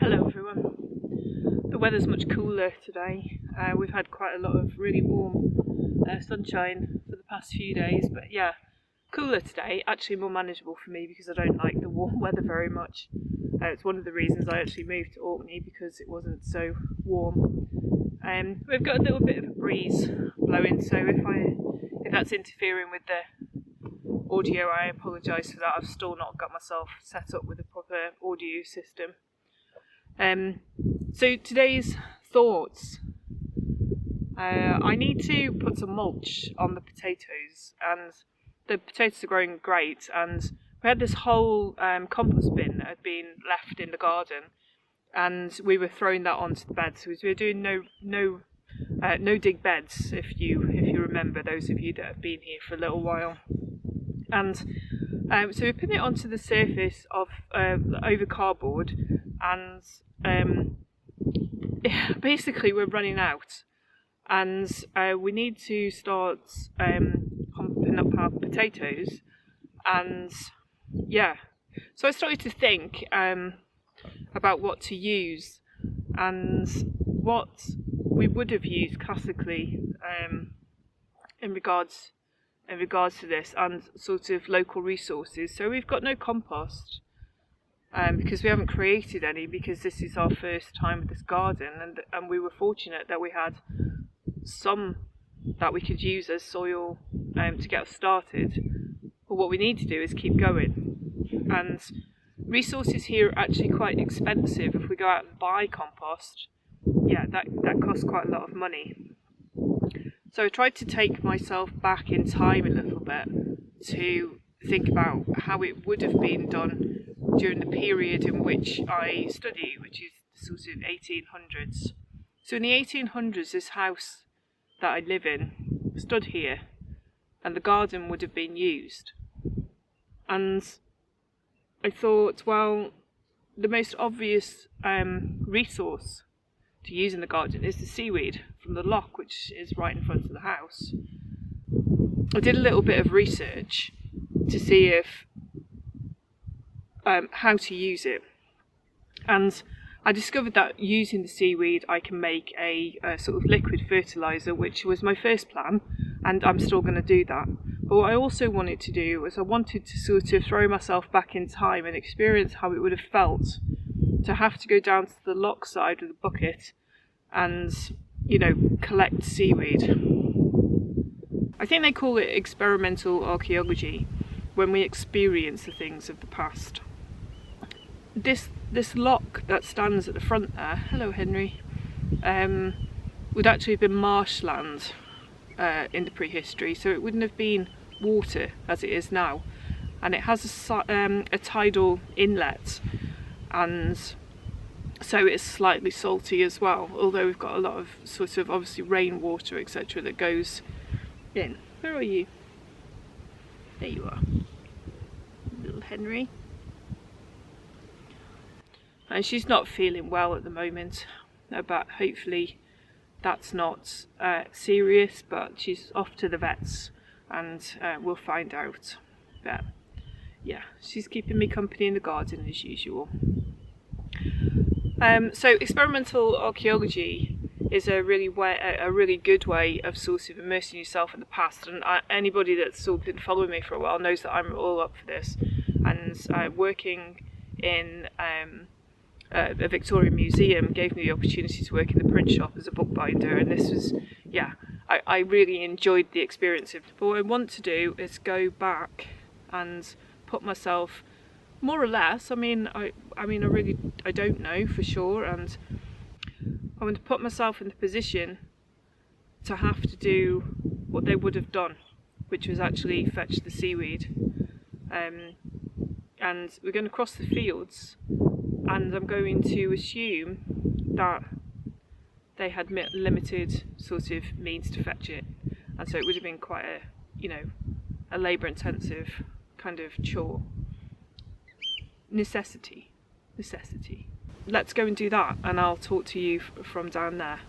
Hello everyone. The weather's much cooler today. We've had quite a lot of really warm sunshine for the past few days, but yeah, cooler today, actually more manageable for me because I don't like the warm weather very much. It's one of the reasons I actually moved to Orkney, because it wasn't so warm. We've got a little bit of a breeze blowing, so if that's interfering with the audio, I apologise for that. I've still not got myself set up with a proper audio system. So today's thoughts. I need to put some mulch on the potatoes, and the potatoes are growing great, and we had this whole compost bin that had been left in the garden, and we were throwing that onto the beds. So we were doing no dig beds, if you remember, those of you that have been here for a little while. And so we put it onto the surface of over cardboard, and basically we're running out, and we need to start pumping up our potatoes. And yeah, so I started to think about what to use and what we would have used classically in regards to this, and sort of local resources. So we've got no compost because we haven't created any, because this is our first time with this garden, and we were fortunate that we had some that we could use as soil to get us started. But what we need to do is keep going, and resources here are actually quite expensive. If we go out and buy compost, yeah, that costs quite a lot of money. So I tried to take myself back in time a little bit to think about how it would have been done during the period in which I study, which is sort of 1800s. So in the 1800s, this house that I live in stood here, and the garden would have been used. And I thought, well, the most obvious resource to use in the garden is the seaweed from the loch, which is right in front of the house. I did a little bit of research to see if how to use it, and I discovered that using the seaweed I can make a sort of liquid fertiliser, which was my first plan, and I'm still going to do that. But what I also wanted to do was I wanted to sort of throw myself back in time and experience how it would have felt to have to go down to the loch side with a bucket and, collect seaweed. I think they call it experimental archaeology when we experience the things of the past. This loch that stands at the front there, hello Henry, would actually have been marshland in the prehistory, so it wouldn't have been water as it is now, and it has a tidal inlet, and so it's slightly salty as well, although we've got a lot of sort of obviously rainwater etc. that goes in. Where are you? There you are, little Henry. And she's not feeling well at the moment, but hopefully that's not serious, but she's off to the vets, and we'll find out. But yeah, she's keeping me company in the garden as usual. So experimental archaeology is a really good way of sort of immersing yourself in the past, and anybody that's sort of been following me for a while knows that I'm all up for this. And working in a Victorian museum gave me the opportunity to work in the print shop as a bookbinder, and this was, I really enjoyed the experience of it. But what I want to do is go back and put myself, more or less, I don't know for sure, and I want to put myself in the position to have to do what they would have done, which was actually fetch the seaweed. And we're going to cross the fields, and I'm going to assume that they had limited sort of means to fetch it, and so it would have been quite a labour intensive kind of chore. Necessity. Let's go and do that, and I'll talk to you from down there.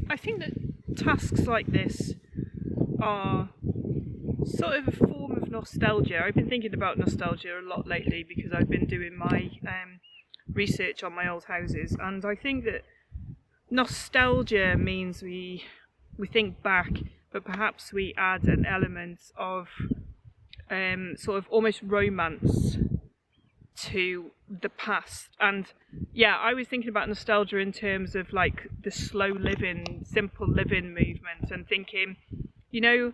I think that tasks like this are sort of a form of nostalgia. I've been thinking about nostalgia a lot lately because I've been doing my research on my old houses, and I think that nostalgia means we think back, but perhaps we add an element of sort of almost romance to the past. And yeah, I was thinking about nostalgia in terms of like the slow living, simple living movement, and thinking, you know,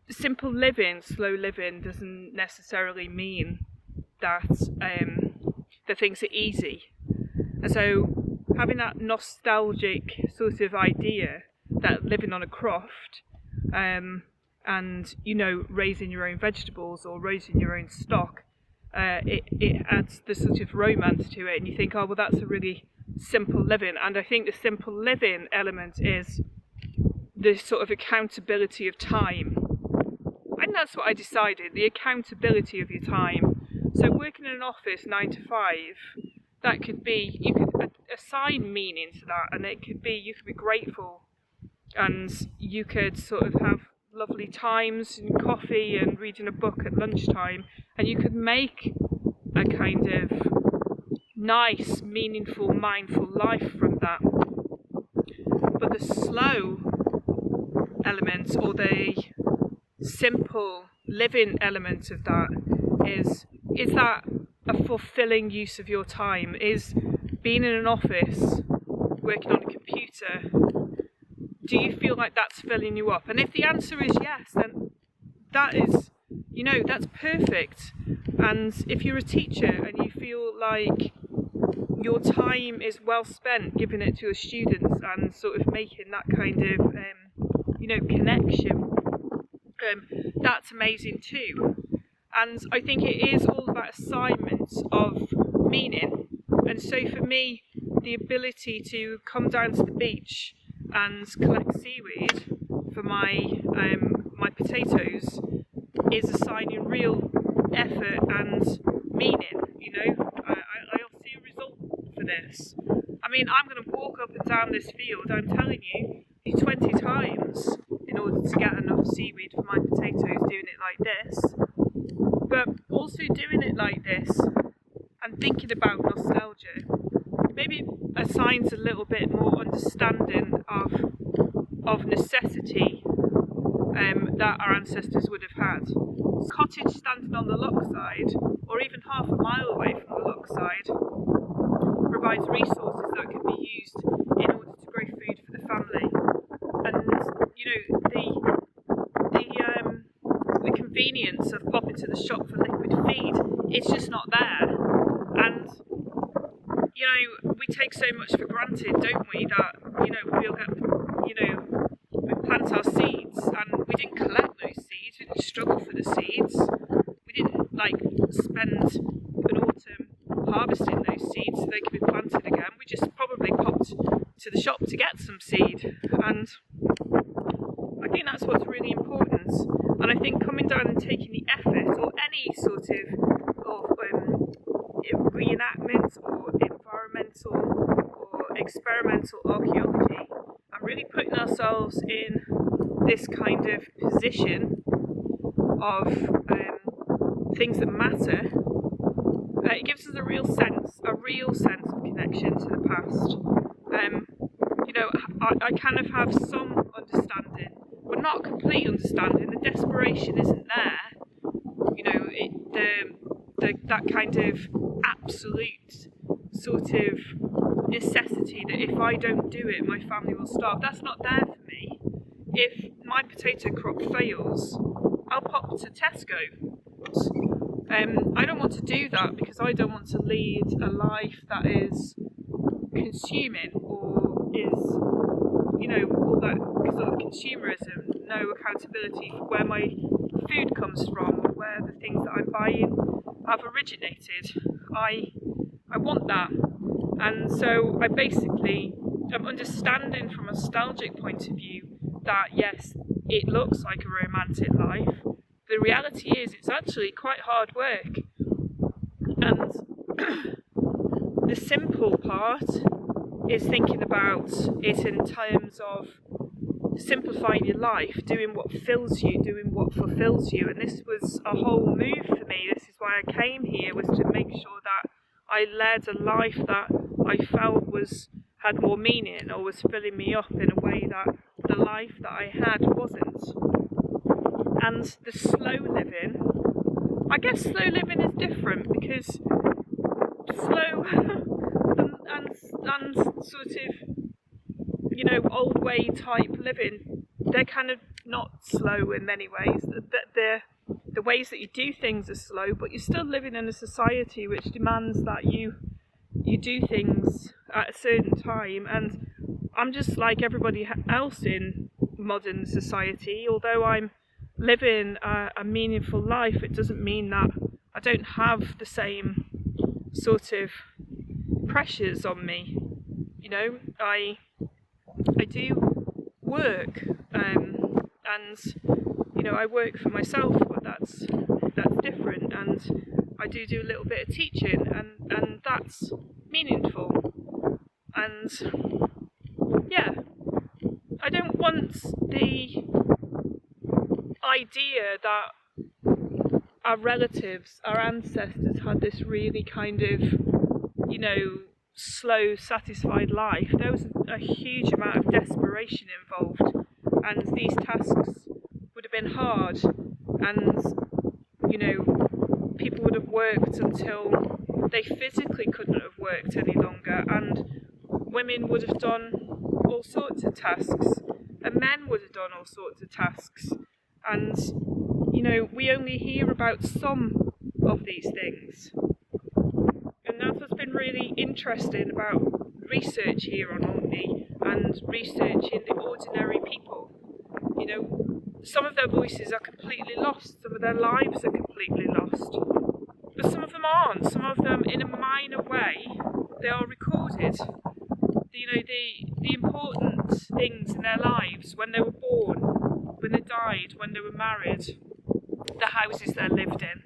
simple living, slow living doesn't necessarily mean that that things are easy. And so having that nostalgic sort of idea that living on a croft and, you know, raising your own vegetables or raising your own stock, it adds the sort of romance to it, and you think, oh well, that's a really simple living. And I think the simple living element is the sort of accountability of time. And that's what I decided, the accountability of your time. So working in an office 9 to 5, that could be, you could assign meaning to that, and it could be, you could be grateful, and you could sort of have lovely times and coffee and reading a book at lunchtime, and you could make a kind of nice, meaningful, mindful life from that. But the slow element, or the simple living element of that, is that a fulfilling use of your time? Is being in an office, working on a computer, do you feel like that's filling you up? And if the answer is yes, then that is, you know, that's perfect. And if you're a teacher and you feel like your time is well spent giving it to your students and sort of making that kind of, you know, connection, that's amazing too. And I think it is all about assignments of meaning. And so for me, the ability to come down to the beach and collect seaweed for my my potatoes is assigning real effort and meaning. You know, I'll see a result for this. I mean, I'm going to walk up and down this field, I'm telling you, 20 times in order to get enough seaweed for my potatoes, doing it like this. But also doing it like this and thinking about nostalgia, maybe it assigns a little bit more understanding of necessity that our ancestors would have had. Cottage standing on the loch side, or even half a mile away from the loch side, provides resources that can be used in order to grow food for the family. And you know, the convenience of popping to the shop for liquid feed, it's just not there. And you know, we take so much for granted, don't we, that, you know, we'll get, you know, we plant our seeds and we didn't collect those seeds, we didn't struggle for the seeds, we didn't like spend an autumn harvesting those seeds so they could be planted again. We just probably popped to the shop to get some seed, and I think that's what's really important. And I think coming down and taking the effort, or any sort of reenactment or environmental or experimental archaeology, and really putting ourselves in this kind of position of things that matter, it gives us a real sense of connection to the past. You know, I kind of have some understanding, but not complete understanding. The desperation isn't there. You know, that kind of absolute sort of necessity that if I don't do it, my family will starve. That's not there for me. If my potato crop fails, I'll pop to Tesco. I don't want to do that because I don't want to lead a life that is consuming, or is, you know, all that sort of consumerism, no accountability for where my food comes from, or where the things that I'm buying have originated. I want that. And so I basically am understanding from a nostalgic point of view that yes, it looks like a romantic life. The reality is it's actually quite hard work. And the simple part is thinking about it in terms of simplifying your life, doing what fills you, doing what fulfills you. And this was a whole move for me. This is why I came here, was to make sure that I led a life that I felt had more meaning, or was filling me up in a way that the life that I had wasn't. And the slow living, I guess slow living is different, because slow and sort of, you know, old way type living, they're kind of not slow in many ways. The ways that you do things are slow, but you're still living in a society which demands that you do things at a certain time. And I'm just like everybody else in modern society. Although I'm living a meaningful life, it doesn't mean that I don't have the same sort of pressures on me. You know, I do work, and you know, I work for myself, but that's different. And I do a little bit of teaching, and that's meaningful. And yeah, I don't want the idea that our relatives, our ancestors had this really kind of, you know, slow, satisfied life. There was a huge amount of desperation involved, and these tasks would have been hard, and, you know, people would have worked until they physically couldn't have worked any longer, and women would have done all sorts of tasks, and men would have done all sorts of tasks. And, you know, we only hear about some of these things. And that's what's been really interesting about research here on Orkney, and researching the ordinary people. You know, some of their voices are completely lost, some of their lives are completely lost. But some of them aren't. Some of them, in a minor way, they are recorded. You know, the important things in their lives, when they were born, when they died, when they were married, the houses they lived in.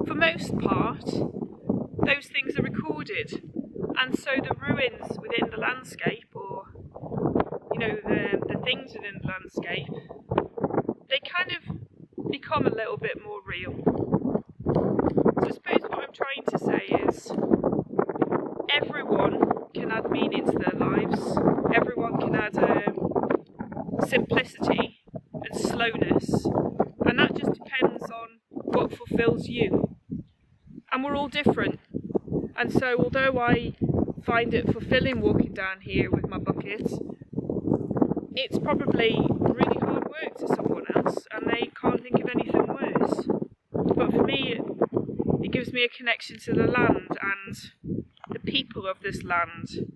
For most part, those things are recorded. And so the ruins within the landscape, or, you know, the things within the landscape, they kind of become a little bit more real. So I suppose what I'm trying to say is, everyone can add meaning to their lives. Everyone can add simplicity and slowness, and that just depends on what fulfills you. And we're all different. And so although I find it fulfilling walking down here with my bucket, it's probably really hard work to someone else, and they can't think of anything worse. But for me, it gives me a connection to the land and the people of this land,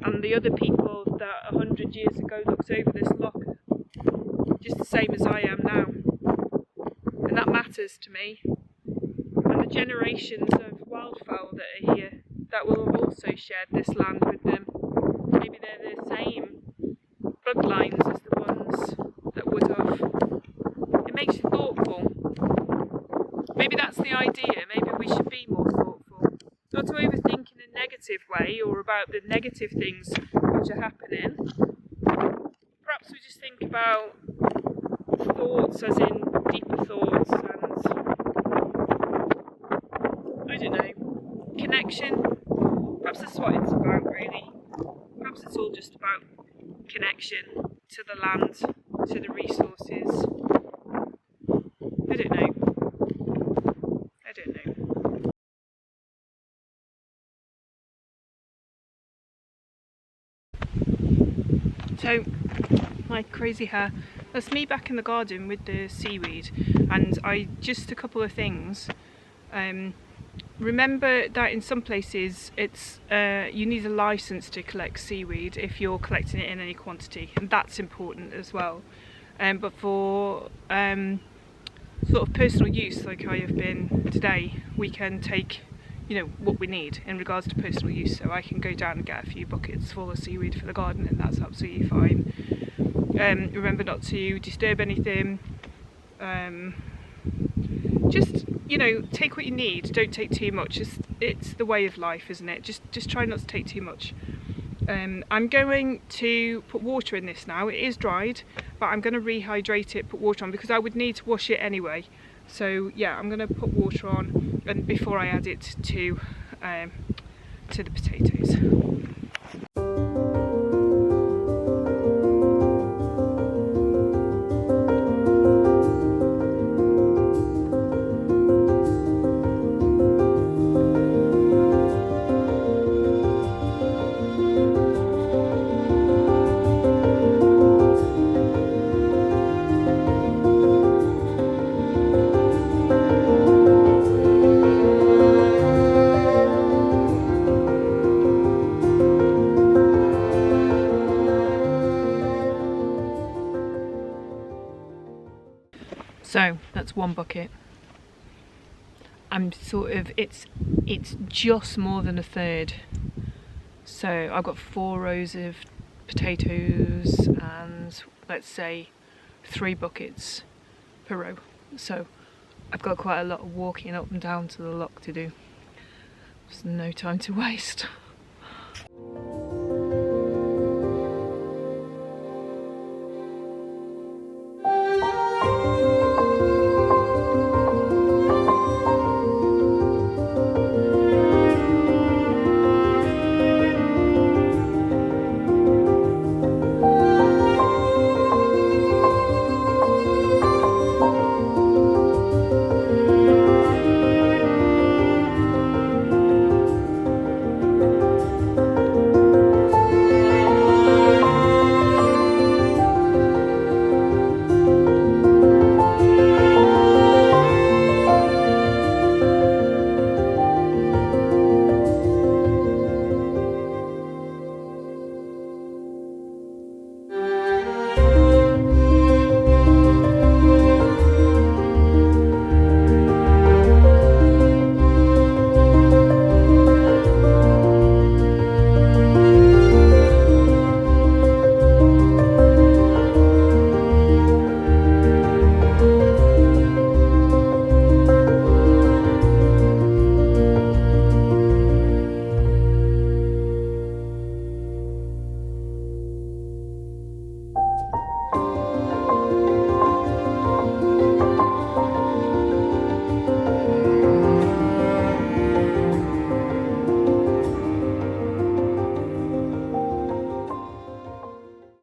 and the other people that 100 years ago looked over this loch just the same as I am now. And that matters to me. And the generations of wildfowl that are here, that will have also shared this land with them. Maybe they're the same bloodlines as the ones that would have. It makes you thoughtful. Maybe that's the idea. Maybe we should be more thoughtful. Not to overthink in a negative way, or about the negative things which are happening. Perhaps we just think about thoughts as in deeper thoughts, and I don't know, connection. Perhaps that's what it's about, really. Perhaps it's all just about connection to the land, to the resources. I don't know. So, my crazy hair. That's me back in the garden with the seaweed, and just a couple of things. Remember that in some places it's you need a license to collect seaweed if you're collecting it in any quantity, and that's important as well. But for sort of personal use, like I have been today, we can take, you know, what we need in regards to personal use. So I can go down and get a few buckets full of seaweed for the garden, and that's absolutely fine. Remember not to disturb anything. Just, you know, take what you need. Don't take too much. It's the way of life, isn't it? Just try not to take too much. I'm going to put water in this now. It is dried, but I'm going to rehydrate it, put water on, because I would need to wash it anyway. So yeah, I'm going to put water on and before I add it to the potatoes. So that's one bucket. I'm sort of, it's just more than a third. So I've got 4 rows of potatoes and let's say 3 buckets per row. So I've got quite a lot of walking up and down to the lock to do. There's no time to waste.